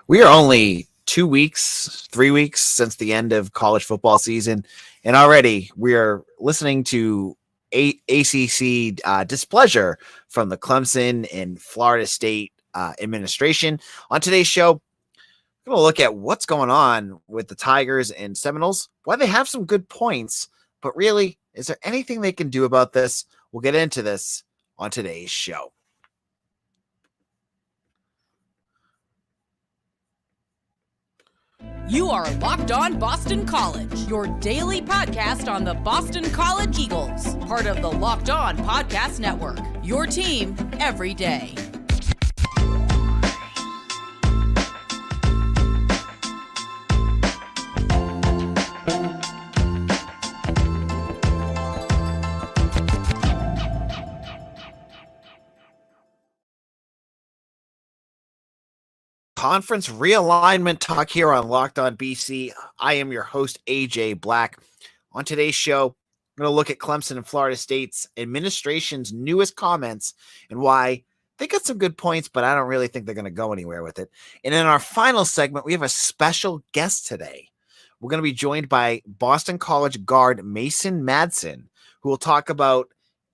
We are only 2 weeks, 3 weeks since the end of college football season, and already we are listening to ACC displeasure from the Clemson and Florida State administration. On today's show, we're going to look at what's going on with the Tigers and Seminoles, why they have some good points, but really, is there anything they can do about this? We'll get into this on today's show. You are Locked On Boston College, your daily podcast on the Boston College Eagles, part of the Locked On Podcast Network, your team every day. Conference realignment talk here on Locked On BC. I am your host, AJ Black. On today's show, I'm going to look at Clemson and Florida State's administration's newest comments and why they got some good points, but I don't really think they're going to go anywhere with it. And in our final segment, we have a special guest today. We're going to be joined by Boston College guard Mason Madsen, who will talk about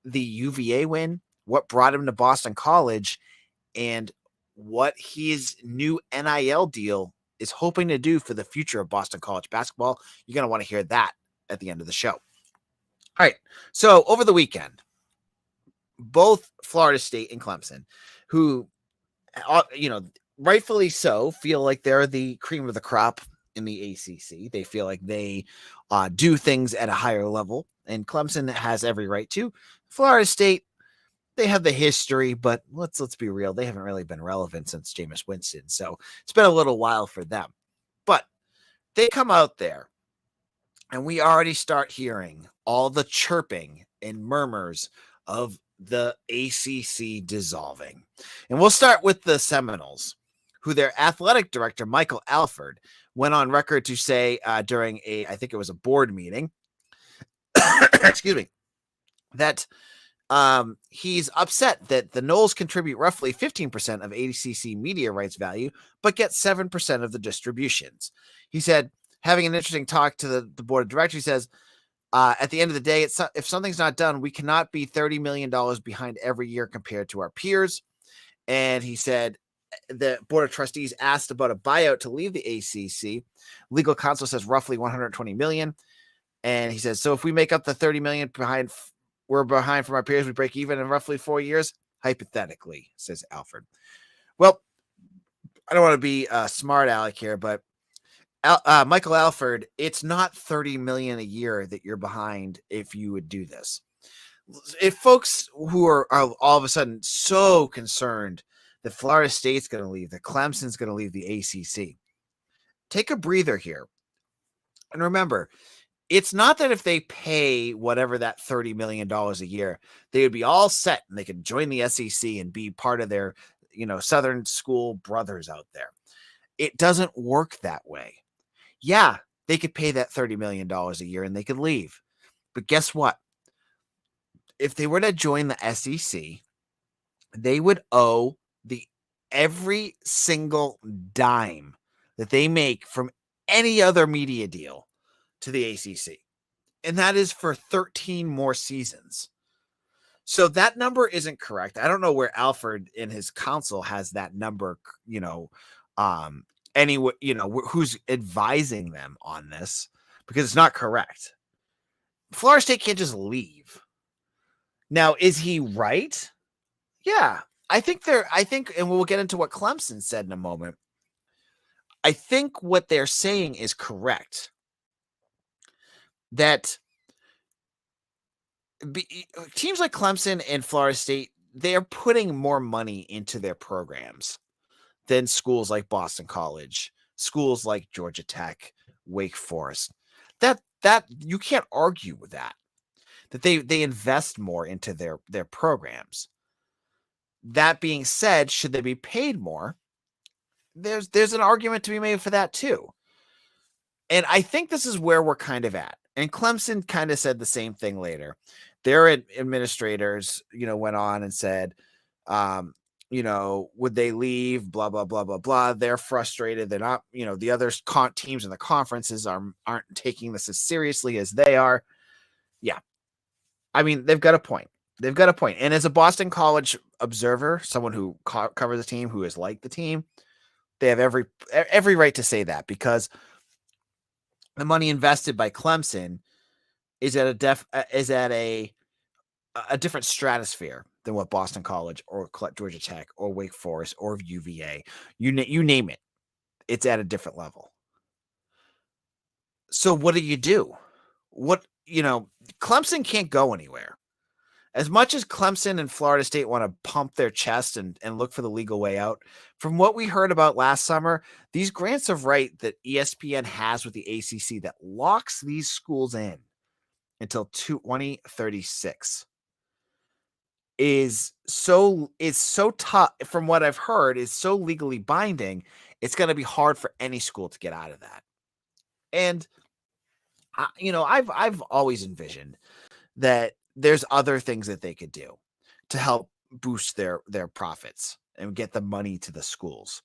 the UVA win, what brought him to Boston College, and what his new NIL deal is hoping to do for the future of Boston College basketball. You're going to want to hear that at the end of the show. All right. So over the weekend, both Florida State and Clemson, who, rightfully so, feel like they're the cream of the crop in the ACC. They feel like they do things at a higher level, and Clemson has every right to. Florida State, they have the history, but let's be real. They haven't really been relevant since Jameis Winston. So it's been a little while for them. But they come out there, and we already start hearing all the chirping and murmurs of the ACC dissolving. And we'll start with the Seminoles, who their athletic director, Michael Alford, went on record to say during I think it was a board meeting, excuse me, that he's upset that the Noles contribute roughly 15% of ACC media rights value, but get 7% of the distributions. He said, having an interesting talk to the board of directors, he says, at the end of the day, if something's not done, we cannot be $30 million behind every year compared to our peers. And he said, the board of trustees asked about a buyout to leave the ACC. Legal counsel says roughly $120 million. And he says, so if we make up the $30 million we're behind from our peers, we break even in roughly 4 years, hypothetically, says Alfred. Well, I don't want to be a smart aleck here, but Michael Alford, it's not $30 million a year that you're behind if you would do this. If folks who are all of a sudden so concerned that Florida State's going to leave, that Clemson's going to leave the ACC, take a breather here. And remember, it's not that if they pay whatever that $30 million a year, they would be all set and they could join the SEC and be part of their, Southern school brothers out there. It doesn't work that way. Yeah, they could pay that $30 million a year and they could leave. But guess what? If they were to join the SEC, they would owe every single dime that they make from any other media deal to the ACC. And that is for 13 more seasons. So that number isn't correct. I don't know where Alfred in his counsel has that number, who's advising them on this, because it's not correct. Florida State can't just leave. Now, is he right? Yeah, I think, and we'll get into what Clemson said in a moment. I think what they're saying is correct. That teams like Clemson and Florida State, they're putting more money into their programs than schools like Boston College, schools like Georgia Tech, Wake Forest. That you can't argue with that they invest more into their programs. That being said, should they be paid more? There's an argument to be made for that too. And I think this is where we're kind of at. And Clemson kind of said the same thing later. Their administrators, went on and said, would they leave? Blah, blah, blah, blah, blah. They're frustrated. They're not, the other teams in the conferences aren't taking this as seriously as they are. Yeah. I mean, they've got a point. And as a Boston College observer, someone who covers the team, who has liked the team, they have every right to say that, because the money invested by Clemson is at a different stratosphere than what Boston College or Georgia Tech or Wake Forest or UVA, you name it, it's at a different level. So what do? Clemson can't go anywhere. As much as Clemson and Florida State want to pump their chest and look for the legal way out, from what we heard about last summer, these grants of right that ESPN has with the ACC that locks these schools in until 2036 is so tough. From what I've heard, is so legally binding, it's going to be hard for any school to get out of that. And I've always envisioned that there's other things that they could do to help boost their profits and get the money to the schools.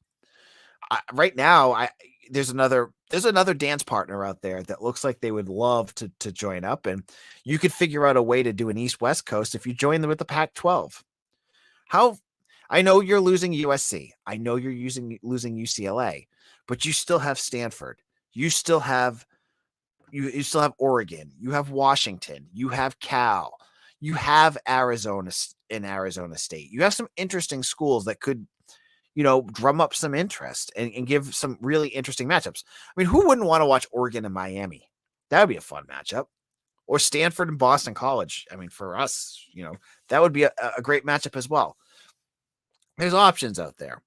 Right now, there's another dance partner out there that looks like they would love to join up, and you could figure out a way to do an East-West Coast if you join them with the Pac-12. I know you're losing USC. I know you're losing UCLA, but you still have Stanford. You still have Oregon. You have Washington. You have Cal. You have Arizona and Arizona State. You have some interesting schools that could, drum up some interest and give some really interesting matchups. I mean, who wouldn't want to watch Oregon and Miami? That would be a fun matchup. Or Stanford and Boston College. I mean, for us, that would be a great matchup as well. There's options out there.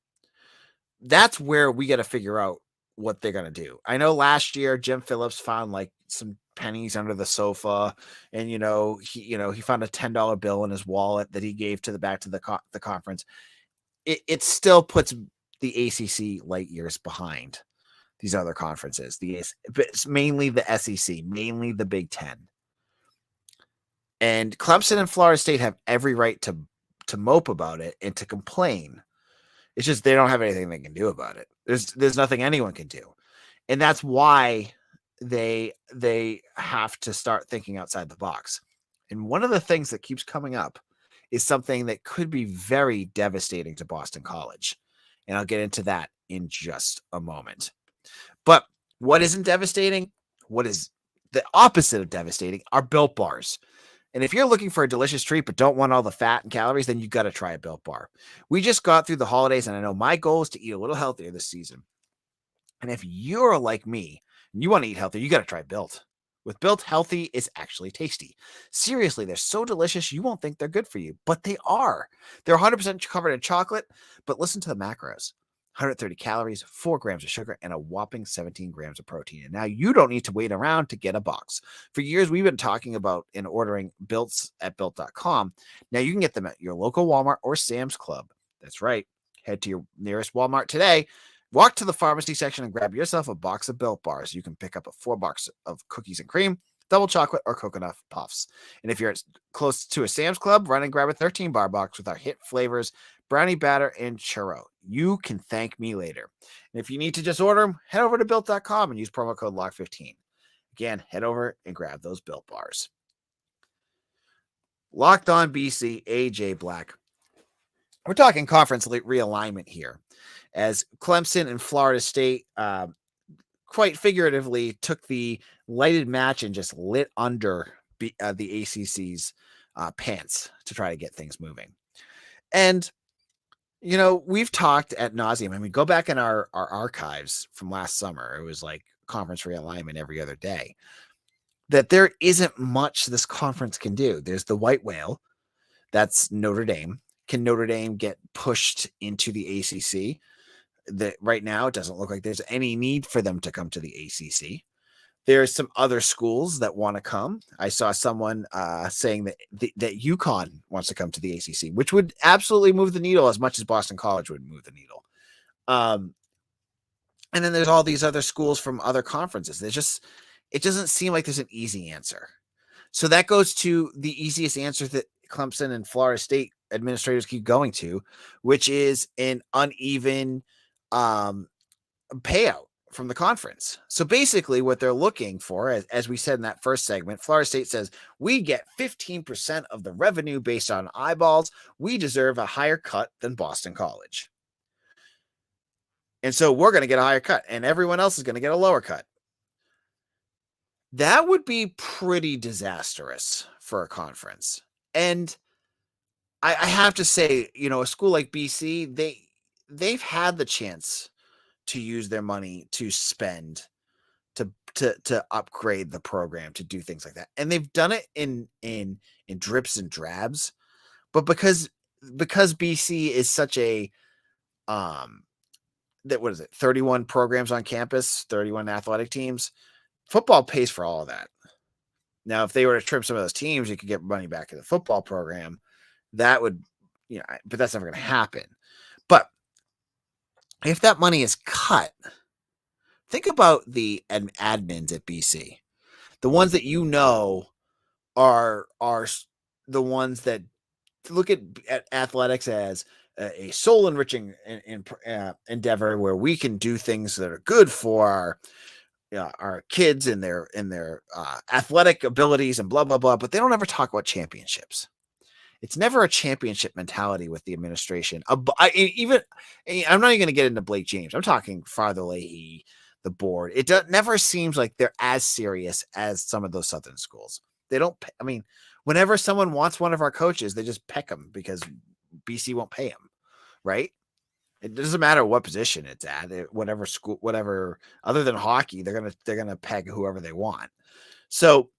That's where we got to figure out what they're going to do. I know last year Jim Phillips found like some pennies under the sofa, and he found a $10 bill in his wallet that he gave to the conference. It still puts the ACC light years behind these other conferences. It's mainly the SEC, mainly the Big Ten. And Clemson and Florida State have every right to mope about it and to complain. It's just they don't have anything they can do about it. There's nothing anyone can do. And that's why they have to start thinking outside the box. And one of the things that keeps coming up is something that could be very devastating to Boston College. And I'll get into that in just a moment. But what isn't devastating? What is the opposite of devastating are Built Bars. And if you're looking for a delicious treat but don't want all the fat and calories, then you got to try a Built Bar. We just got through the holidays, and I know my goal is to eat a little healthier this season. And if you're like me and you want to eat healthier, you got to try Built. With Built, healthy is actually tasty. Seriously, they're so delicious you won't think they're good for you, but they are. They're 100% covered in chocolate, but listen to the macros. 130 calories, 4 grams of sugar, and a whopping 17 grams of protein. And now you don't need to wait around to get a box. For years, we've been talking about and ordering Builts at Built.com. Now you can get them at your local Walmart or Sam's Club. That's right. Head to your nearest Walmart today. Walk to the pharmacy section and grab yourself a box of Built Bars. You can pick up a 4-box of cookies and cream, double chocolate, or coconut puffs. And if you're close to a Sam's Club, run and grab a 13-bar box with our hit flavors, brownie batter, and churro. You can thank me later. And if you need to just order them, head over to Built.com and use promo code LOCK15. Again, head over and grab those Built Bars. Locked on BC, AJ Black. We're talking conference realignment here, as Clemson and Florida State quite figuratively took the lighted match and just lit under the ACC's pants to try to get things moving. And, we've talked ad nauseum. I mean, go back in our archives from last summer. It was like conference realignment every other day. That there isn't much this conference can do. There's the white whale. That's Notre Dame. Can Notre Dame get pushed into the ACC? That right now, it doesn't look like there's any need for them to come to the ACC. There's some other schools that want to come. I saw someone saying that UConn wants to come to the ACC, which would absolutely move the needle as much as Boston College would move the needle. And then there's all these other schools from other conferences. It doesn't seem like there's an easy answer. So that goes to the easiest answer that Clemson and Florida State administrators keep going to, which is an uneven payout from the conference. So basically what they're looking for, as we said in that first segment, Florida State says, we get 15% of the revenue based on eyeballs. We deserve a higher cut than Boston College. And so we're going to get a higher cut and everyone else is going to get a lower cut. That would be pretty disastrous for a conference. And I have to say, a school like BC, they've had the chance to use their money to spend to upgrade the program, to do things like that. And they've done it in drips and drabs. But because BC is such a 31 programs on campus, 31 athletic teams, football pays for all of that. Now, if they were to trim some of those teams, you could get money back in the football program. That would, but that's never going to happen. But if that money is cut, think about the admins at BC, the ones that are the ones that look at athletics as a soul enriching endeavor where we can do things that are good for our kids and their athletic abilities and blah blah blah. But they don't ever talk about championships. It's never a championship mentality with the administration. I'm not even going to get into Blake James. I'm talking Father Leahy, the board. It never seems like they're as serious as some of those Southern schools. They don't. Whenever someone wants one of our coaches, they just peck them because BC won't pay him, right? It doesn't matter what position it's at. Whatever school, whatever, other than hockey, they're gonna peg whoever they want. So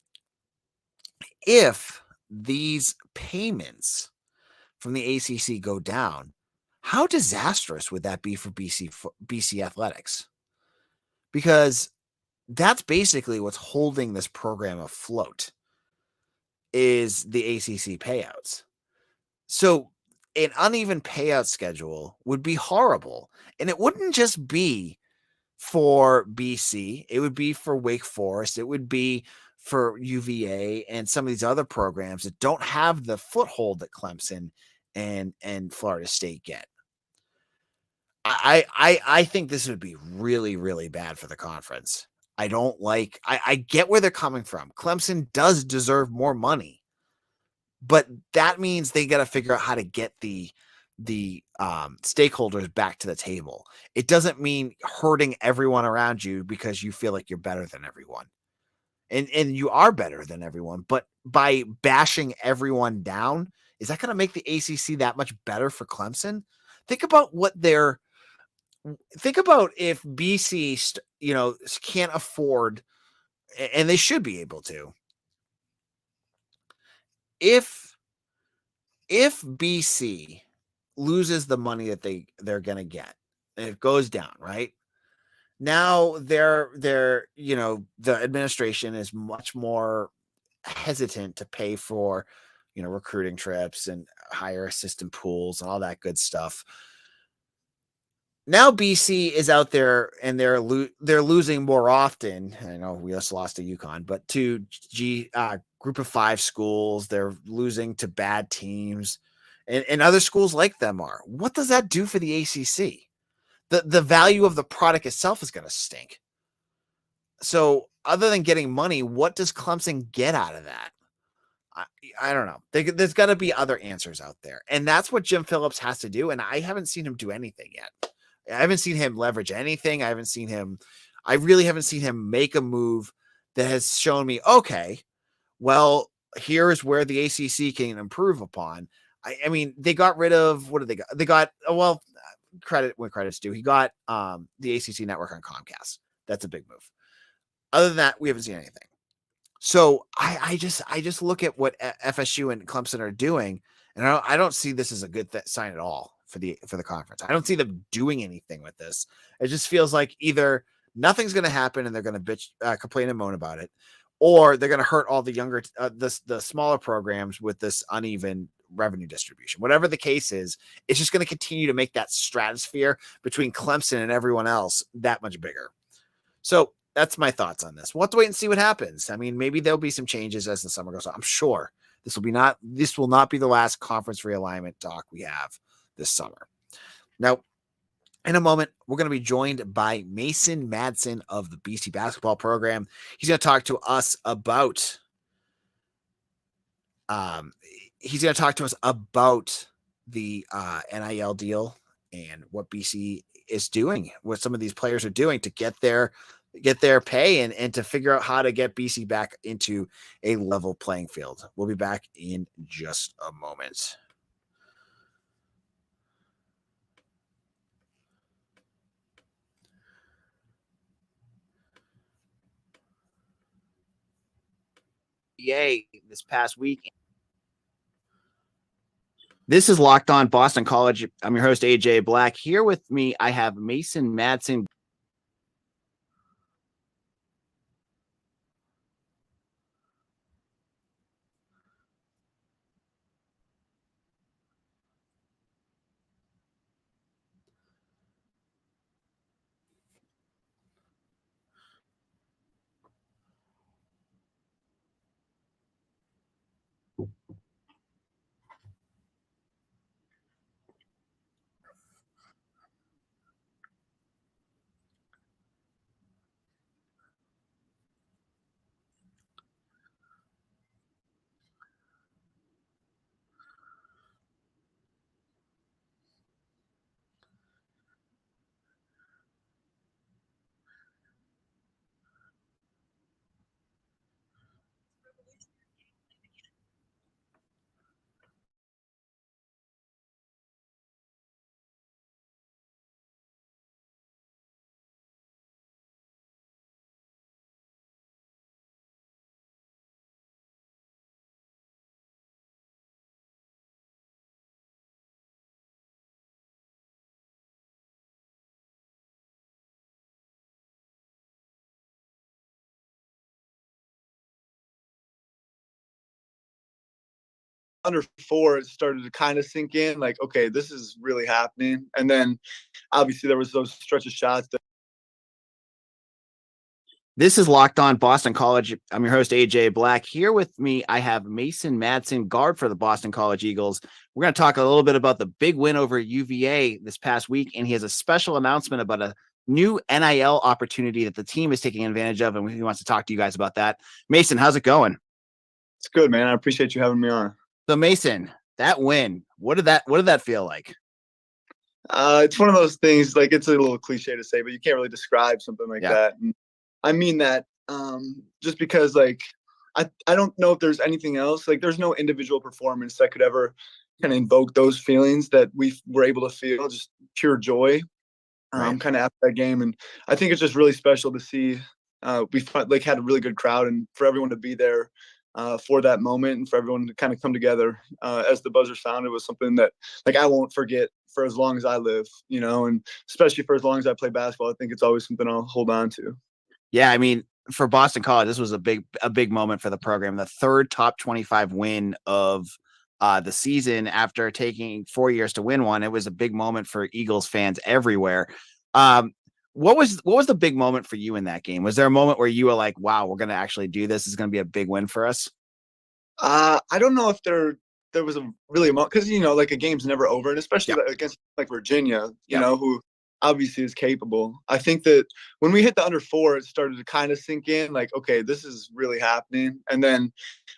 if these payments from the ACC go down, how disastrous would that be for BC athletics? Because that's basically what's holding this program afloat, is the ACC payouts. So an uneven payout schedule would be horrible. And it wouldn't just be for BC. It would be for Wake Forest. It would be for UVA and some of these other programs that don't have the foothold that Clemson and Florida State get. I think this would be really, really bad for the conference. I get where they're coming from. Clemson does deserve more money, but that means they got to figure out how to get the stakeholders back to the table. It doesn't mean hurting everyone around you because you feel like you're better than everyone. And you are better than everyone, but by bashing everyone down, is that going to make the ACC that much better for Clemson? Think about if BC, can't afford, and they should be able to. If BC loses the money that they're going to get, and it goes down, right? Now the administration is much more hesitant to pay for, recruiting trips and hire assistant pools and all that good stuff. Now BC is out there and they're losing more often. I know we just lost to UConn, but to group of 5 schools, they're losing to bad teams, and other schools like them are. What does that do for the ACC? The value of the product itself is going to stink. So other than getting money, what does Clemson get out of that? I don't know. There's got to be other answers out there. And that's what Jim Phillips has to do. And I haven't seen him do anything yet. I haven't seen him leverage anything. I really haven't seen him make a move that has shown me, okay, well, here's where the ACC can improve upon. I mean, they got rid of, what did they got? They got, credit when credit's due. He got the ACC network on Comcast. That's a big move. Other than that, we haven't seen anything. So I just look at what FSU and Clemson are doing, and I don't see this as a good sign at all for the conference. I don't see them doing anything with this. It just feels like either nothing's going to happen and they're going to complain and moan about it, or they're going to hurt all the younger, the smaller programs with this uneven revenue distribution. Whatever the case is, it's just going to continue to make that stratosphere between Clemson and everyone else that much bigger. So that's my thoughts on this. We'll have to wait and see what happens. I mean, maybe there'll be some changes as the summer goes on. I'm sure This will not be the last conference realignment talk we have this summer. Now, in a moment, we're going to be joined by Mason Madsen of the BC basketball program. He's going to talk to us about the NIL deal and what BC is doing, what some of these players are doing to get their pay and to figure out how to get BC back into a level playing field. We'll be back in just a moment. This past week. This is Locked On Boston College. I'm your host, AJ Black. Here with me, I have Mason Madsen. Under 4, it started to kind of sink in, like, okay, this is really happening. And then obviously there was those stretch of shots that. This is Locked On Boston College. I'm your host, AJ Black. Here with me, I have Mason Madsen, guard for the Boston College Eagles. We're going to talk a little bit about the big win over UVA this past week, and he has a special announcement about a new NIL opportunity that the team is taking advantage of, and he wants to talk to you guys about that. Mason, how's it going? It's good, man. I appreciate you having me on. So, Mason, that win, what did that feel like? It's one of those things, like, it's a little cliche to say, but you can't really describe something like that. And I mean that just because, like, I don't know if there's anything else. Like, there's no individual performance that could ever kind of invoke those feelings that we were able to feel, just pure joy kind of after that game. And I think it's just really special to see we had a really good crowd, and for everyone to be there for that moment, and for everyone to kind of come together as the buzzer sounded was something that, like, I won't forget for as long as I live, and especially for as long as I play basketball. I think it's always something I'll hold on to. Yeah, I mean, for Boston College, this was a big moment for the program. The third top 25 win of the season after taking 4 years to win one. It was a big moment for Eagles fans everywhere. What was the big moment for you in that game? Was there a moment where you were like, wow, we're going to actually do this? It's going to be a big win for us? I don't know if there was a really moment, because, like, a game's never over, and especially against, like, Virginia, who obviously is capable. I think that when we hit the under 4, it started to kind of sink in, like, okay, this is really happening. And then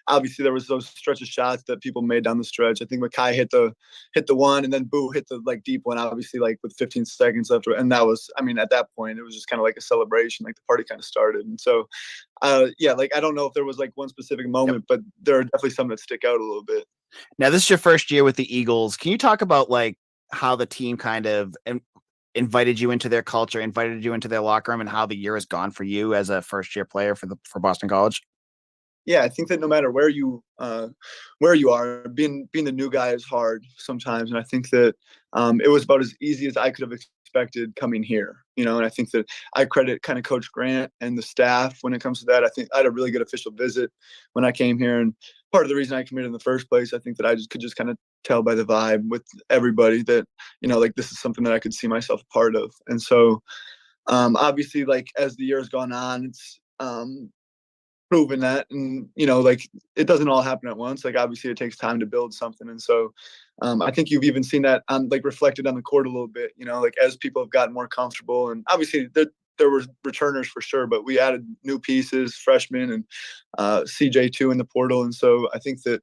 obviously there was those stretch of shots that people made down the stretch. I think Makai hit the one, and then Boo hit the, like, deep one, obviously, like, with 15 seconds left. And that was, I mean, at that point, it was just kind of like a celebration, like the party kind of started. And so, like, I don't know if there was, like, one specific moment, but there are definitely some that stick out a little bit. Now, this is your first year with the Eagles. Can you talk about, like, how the team kind of invited you into their culture, invited you into their locker room, and how the year has gone for you as a first-year player for Boston College? Yeah, I think that no matter where you are, being the new guy is hard sometimes, and I think that it was about as easy as I could have expected coming here. And I think that I credit kind of Coach Grant and the staff when it comes to that. I think I had a really good official visit when I came here, and part of the reason I committed in the first place, I think that I could just kind of tell by the vibe with everybody that, like, this is something that I could see myself a part of. And so obviously, like, as the year has gone on, it's proven that. And, like it doesn't all happen at once. Like obviously it takes time to build something. And so I think you've even seen that like reflected on the court a little bit, like as people have gotten more comfortable, and obviously there were returners for sure, but we added new pieces, freshmen, and CJ2 in the portal. And so I think that,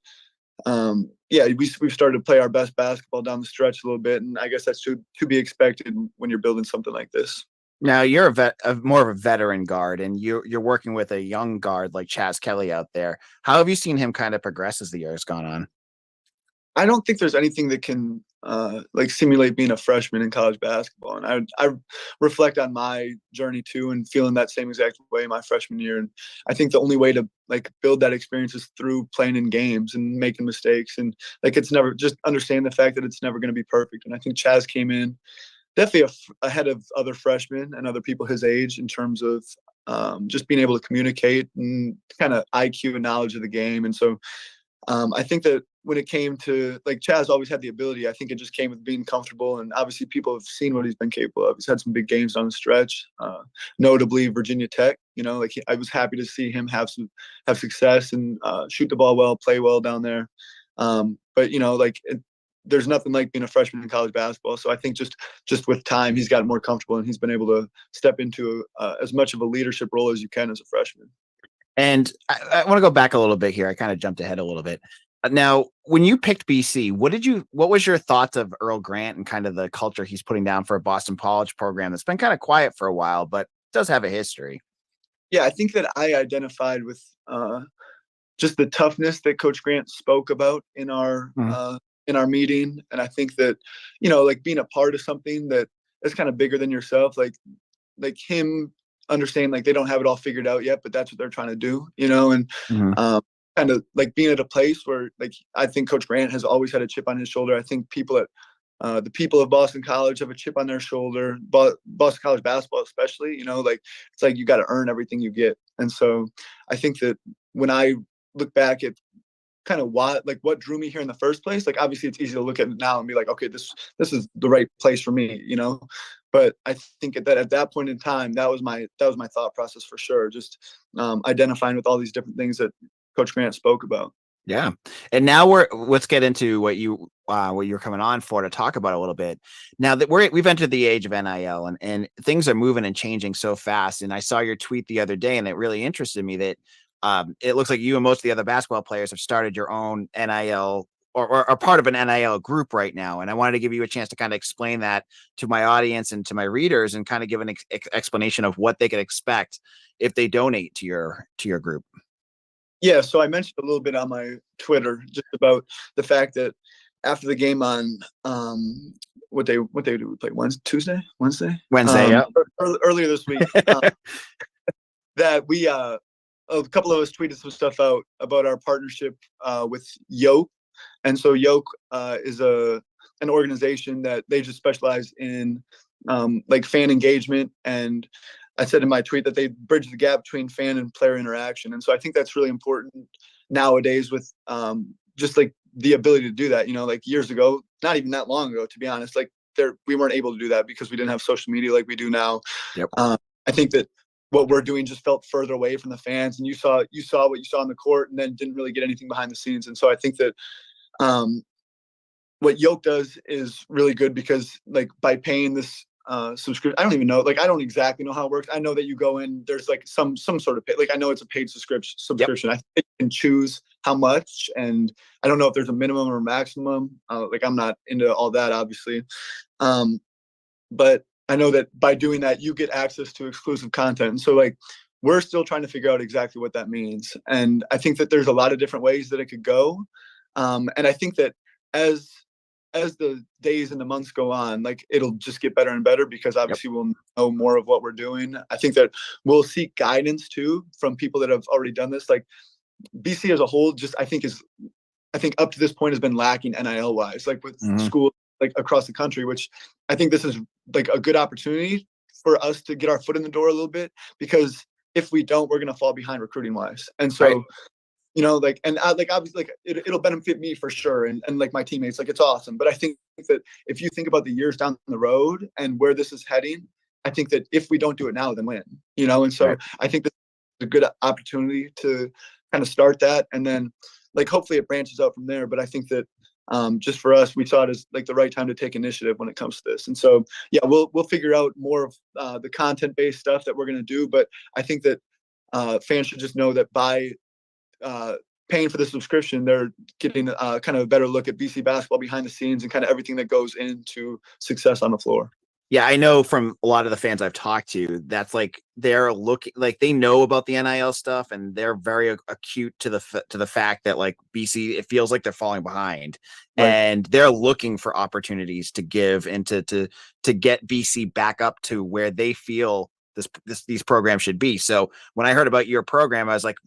we've started to play our best basketball down the stretch a little bit. And I guess that's to be expected when you're building something like this. Now you're more of a veteran guard, and you're working with a young guard like Chaz Kelly out there. How have you seen him kind of progress as the year has gone on? I don't think there's anything that can like simulate being a freshman in college basketball. And I reflect on my journey too, and feeling that same exact way my freshman year. And I think the only way to like build that experience is through playing in games and making mistakes. And like, it's never, just understand the fact that it's never going to be perfect. And I think Chaz came in definitely ahead of other freshmen and other people his age in terms of just being able to communicate and kind of IQ and knowledge of the game. And so I think that when it came to, like, Chaz always had the ability. I think it just came with being comfortable, and obviously people have seen what he's been capable of. He's had some big games on the stretch, notably Virginia Tech. I was happy to see him have success and shoot the ball well, play well down there. But there's nothing like being a freshman in college basketball. So I think just with time, he's gotten more comfortable, and he's been able to step into as much of a leadership role as you can as a freshman. And I want to go back a little bit here. I kind of jumped ahead a little bit. Now, when you picked BC, what was your thoughts of Earl Grant and kind of the culture he's putting down for a Boston College program that's been kind of quiet for a while, but does have a history? Yeah, I think that I identified with just the toughness that Coach Grant spoke about in our meeting. And I think that, like being a part of something that is kind of bigger than yourself, like him understanding like they don't have it all figured out yet, but that's what they're trying to do, and kind of like being at a place where, like, I think Coach Grant has always had a chip on his shoulder. I think the people of Boston College have a chip on their shoulder, but Boston College basketball especially, it's like you got to earn everything you get. And so I think that when I look back at kind of what drew me here in the first place, like obviously it's easy to look at it now and be like, okay, this is the right place for me, but I think at that point in time, that was my thought process for sure. Just identifying with all these different things that Coach Grant spoke about. Yeah. And now let's get into what you're coming on for to talk about a little bit. Now that we've entered the age of NIL, and things are moving and changing so fast. And I saw your tweet the other day, and it really interested me that it looks like you and most of the other basketball players have started your own NIL or are part of an NIL group right now. And I wanted to give you a chance to kind of explain that to my audience and to my readers, and kind of give an explanation of what they could expect if they donate to your group. Yeah, so I mentioned a little bit on my Twitter just about the fact that after the game on what day did we play? Wednesday. Yeah. Earlier this week, that we a couple of us tweeted some stuff out about our partnership with Yoke, and so Yoke is an organization that they just specialize in like fan engagement. And I said in my tweet that they bridge the gap between fan and player interaction. And so I think that's really important nowadays with just like the ability to do that, like years ago, not even that long ago, to be honest, like we weren't able to do that because we didn't have social media like we do now. Yep. I think that what we're doing just felt further away from the fans, and you saw what you saw on the court and then didn't really get anything behind the scenes. And so I think that what Yoke does is really good because, like, by paying this subscription, I don't even know, like, I don't exactly know how it works. I know that you go in, there's like some sort of pay, like, I know it's a paid subscription. Yep. I think you can choose how much, and I don't know if there's a minimum or maximum. Like, I'm not into all that, obviously. But I know that by doing that, you get access to exclusive content. And so, like, we're still trying to figure out exactly what that means. And I think that there's a lot of different ways that it could go. And I think that as the days and the months go on, like, it'll just get better and better because obviously we'll know more of what we're doing. I think that we'll seek guidance too from people that have already done this. Like, BC as a whole, I think up to this point has been lacking NIL wise, like with schools like across the country, which I think this is like a good opportunity for us to get our foot in the door a little bit, because if we don't, we're going to fall behind recruiting wise. And so, right. Like, and like, obviously, like, it'll benefit me for sure. And like my teammates, like, it's awesome. But I think that if you think about the years down the road and where this is heading, I think that if we don't do it now, then when, and so right. I think that a good opportunity to kind of start that, and then like hopefully it branches out from there. But I think that just for us, we saw it as like the right time to take initiative when it comes to this. And so yeah, we'll figure out more of the content based stuff that we're going to do. But I think that fans should just know that by paying for the subscription, they're getting kind of a better look at BC basketball behind the scenes and kind of everything that goes into success on the floor. Yeah, I know from a lot of the fans I've talked to, that's like they're looking like they know about the NIL stuff, and they're very acute to the fact that like BC, it feels like they're falling behind, right. And they're looking for opportunities to give and to get BC back up to where they feel these programs should be. So when I heard about your program, I was like,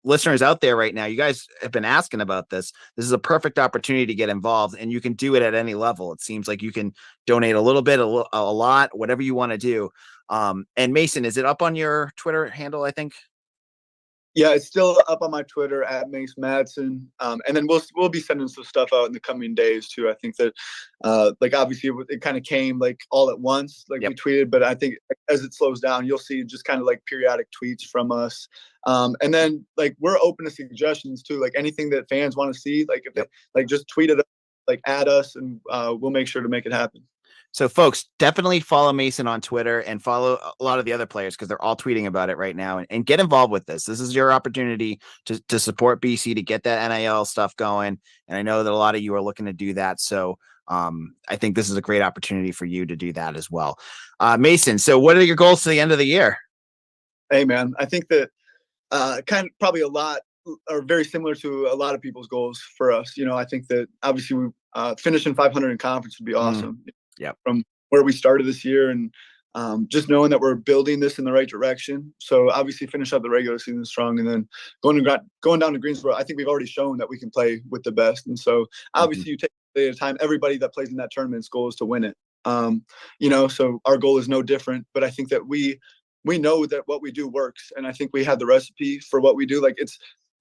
listeners out there right now, you guys have been asking about this. This is a perfect opportunity to get involved, and you can do it at any level. It seems like you can donate a little bit, a lot, whatever you want to do. And Mason, is it up on your Twitter handle, I think? Yeah, it's still up on my Twitter at Mason Madsen. And then we'll be sending some stuff out in the coming days too. I think that like obviously it kind of came like all at once, like we tweeted, but I think as it slows down, you'll see just kind of like periodic tweets from us. And then like we're open to suggestions too, like anything that fans want to see, like if they like just tweet it, like add us, and we'll make sure to make it happen. So folks, definitely follow Mason on Twitter and follow a lot of the other players because they're all tweeting about it right now, and get involved with this. This is your opportunity to support BC, to get that NIL stuff going. And I know that a lot of you are looking to do that. So I think this is a great opportunity for you to do that as well. Mason, so what are your goals to the end of the year? Hey man, I think that kind of probably a lot are very similar to a lot of people's goals for us. I think that obviously we finishing 500 in conference would be awesome. Yeah, from where we started this year, and just knowing that we're building this in the right direction. So obviously finish up the regular season strong, and then going down to Greensboro. I think we've already shown that we can play with the best. And so obviously you take a day at a time. Everybody that plays in that tournament's goal is to win it. So our goal is no different. But I think that we know that what we do works, and I think we have the recipe for what we do. Like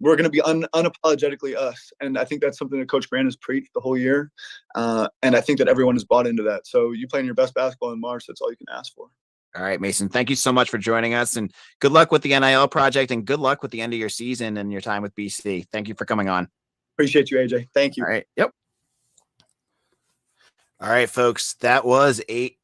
we're going to be unapologetically us. And I think that's something that Coach Grant has preached the whole year. And I think that everyone has bought into that. So you playing your best basketball in March, that's all you can ask for. All right, Mason, thank you so much for joining us, and good luck with the NIL project, and good luck with the end of your season and your time with BC. Thank you for coming on. Appreciate you, AJ. Thank you. All right. Yep. All right, folks, that was AJ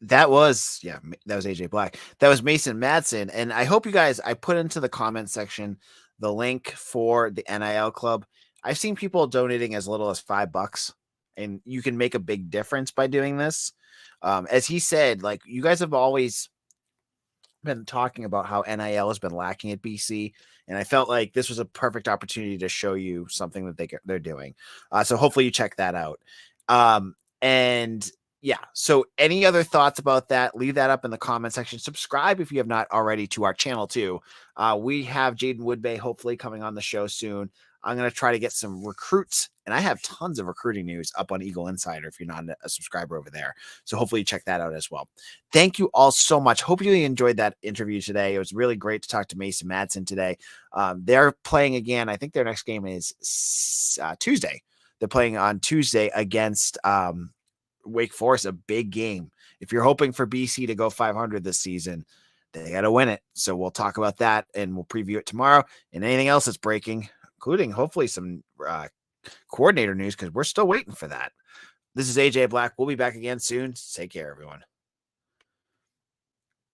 Black. That was Mason Madsen. And I hope you guys, I put into the comment section the link for the NIL club. I've seen people donating as little as $5, and you can make a big difference by doing this. As he said, like, you guys have always been talking about how NIL has been lacking at BC, and I felt like this was a perfect opportunity to show you something that they're doing. So hopefully you check that out. And yeah, so any other thoughts about that, leave that up in the comment section. Subscribe if you have not already to our channel too. We have Jaden Woodbay hopefully coming on the show soon. I'm going to try to get some recruits, and I have tons of recruiting news up on Eagle Insider if you're not a subscriber over there. So hopefully you check that out as well. Thank you all so much. Hope you enjoyed that interview today. It was really great to talk to Mason Madsen today. They're playing again. I think their next game is Tuesday. They're playing on Tuesday against Wake Forest, a big game. If you're hoping for BC to go 500 this season, they got to win it. So we'll talk about that, and we'll preview it tomorrow. And anything else that's breaking, including hopefully some coordinator news, because we're still waiting for that. This is AJ Black. We'll be back again soon. Take care, everyone.